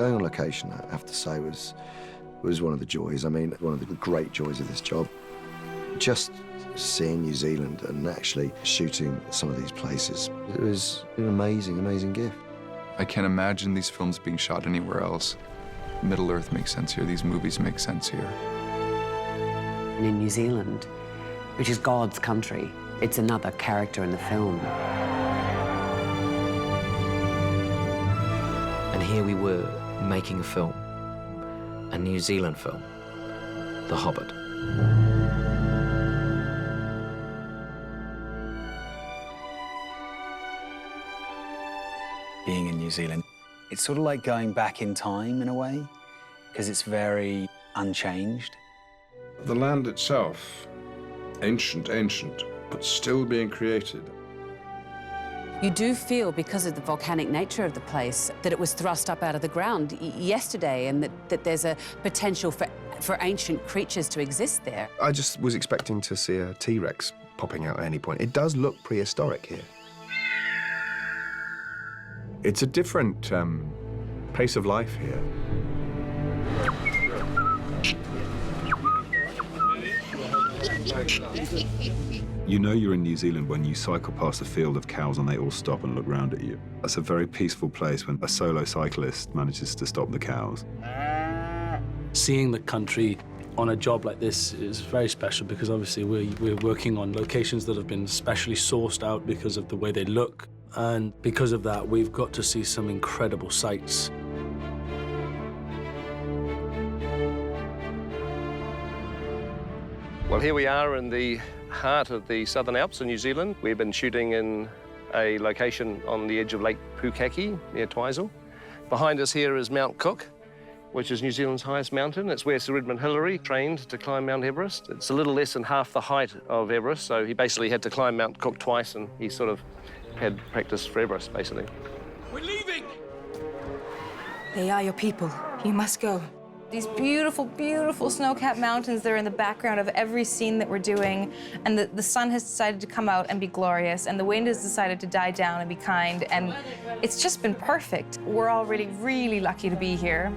Going on location, I have to say, was one of the joys. I mean, one of the great joys of this job. Just seeing New Zealand and actually shooting some of these places, it was an amazing, amazing gift. I can't imagine these films being shot anywhere else. Middle-earth makes sense here. These movies make sense here. And in New Zealand, which is God's country, it's another character in the film. And here we were making a film, a New Zealand film, The Hobbit. Being in New Zealand, it's sort of like going back in time in a way, because it's very unchanged. The land itself, ancient, but still being created. You do feel, because of the volcanic nature of the place, that it was thrust up out of the ground yesterday, and that there's a potential for ancient creatures to exist there. I just was expecting to see a T-Rex popping out at any point. It does look prehistoric here. It's a different pace of life here. You know you're in New Zealand when you cycle past a field of cows and they all stop and look round at you. That's a very peaceful place when a solo cyclist manages to stop the cows. Seeing the country on a job like this is very special because obviously we're working on locations that have been specially sourced out because of the way they look. And because of that, we've got to see some incredible sights. Well, here we are in the heart of the Southern Alps in New Zealand. We've been shooting in a location on the edge of Lake Pukaki, near Twizel. Behind us here is Mount Cook, which is New Zealand's highest mountain. It's where Sir Edmund Hillary trained to climb Mount Everest. It's a little less than half the height of Everest, so he basically had to climb Mount Cook twice, and he sort of had practice for Everest, basically. We're leaving! They are your people. You must go. These beautiful, beautiful snow-capped mountains that are in the background of every scene that we're doing, and the sun has decided to come out and be glorious, and the wind has decided to die down and be kind, and it's just been perfect. We're all really, really lucky to be here.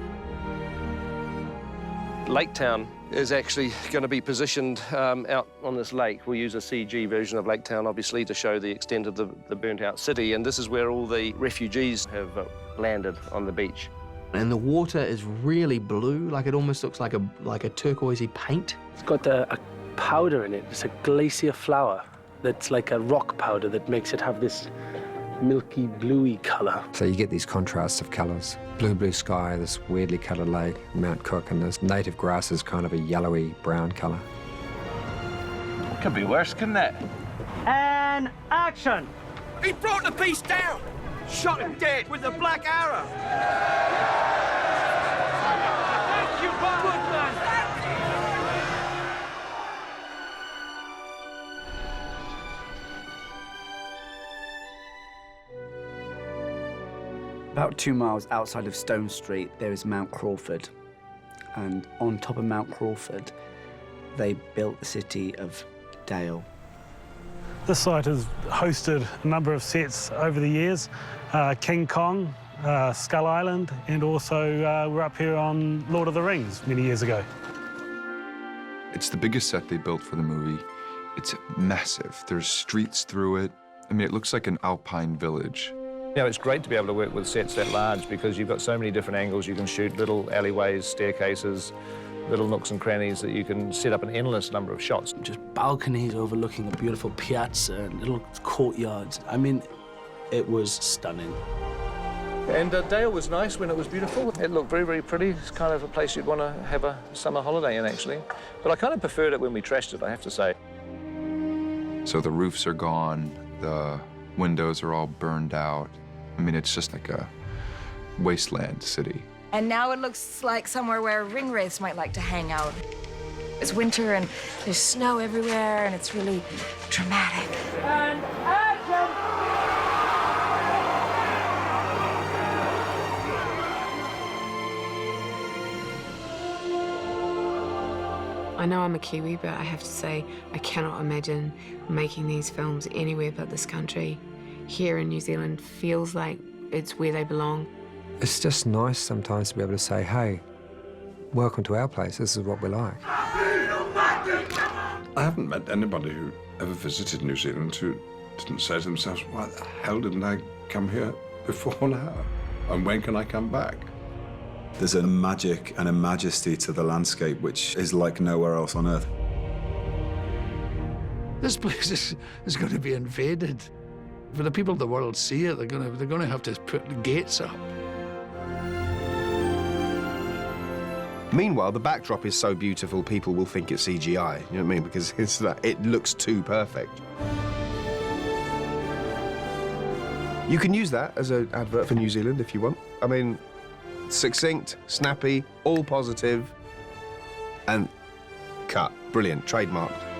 Lake Town is actually going to be positioned out on this lake. We'll use a CG version of Lake Town, obviously, to show the extent of the burnt-out city, and this is where all the refugees have landed on the beach. And the water is really blue, like it almost looks like a turquoisey paint. It's got a powder in it. It's a glacier flower that's like a rock powder that makes it have this milky, bluey color. So you get these contrasts of colors. Blue sky, this weirdly colored lake, Mount Cook, and this native grass is kind of a yellowy brown color. What could be worse, couldn't it? And action! He brought the beast down! Shot him dead with the black arrow! Thank you, Woodman! About 2 miles outside of Stone Street, there is Mount Crawford. And on top of Mount Crawford, they built the city of Dale. This site has hosted a number of sets over the years. King Kong, Skull Island, and also we're up here on Lord of the Rings many years ago. It's the biggest set they built for the movie. It's massive. There's streets through it. I mean, it looks like an alpine village. You know, it's great to be able to work with sets that large because you've got so many different angles. You can shoot little alleyways, staircases, little nooks and crannies that you can set up an endless number of shots. Just balconies overlooking a beautiful piazza and little courtyards. I mean, it was stunning. And Dale was nice when it was beautiful. It looked very, very pretty. It's kind of a place you'd want to have a summer holiday in, actually. But I kind of preferred it when we trashed it, I have to say. So the roofs are gone, the windows are all burned out. I mean, it's just like a wasteland city. And now it looks like somewhere where ringwraiths might like to hang out. It's winter and there's snow everywhere and it's really dramatic. And action! I know I'm a Kiwi, but I have to say I cannot imagine making these films anywhere but this country. Here in New Zealand feels like it's where they belong. It's just nice sometimes to be able to say, hey, welcome to our place, this is what we like. I haven't met anybody who ever visited New Zealand who didn't say to themselves, why the hell didn't I come here before now? And when can I come back? There's a magic and a majesty to the landscape which is like nowhere else on Earth. This place is going to be invaded. For the people of the world see it, they're going to have to put the gates up. Meanwhile, the backdrop is so beautiful, people will think it's CGI, you know what I mean? Because it's that, it looks too perfect. You can use that as an advert for New Zealand if you want. I mean, succinct, snappy, all positive, and cut. Brilliant, trademarked.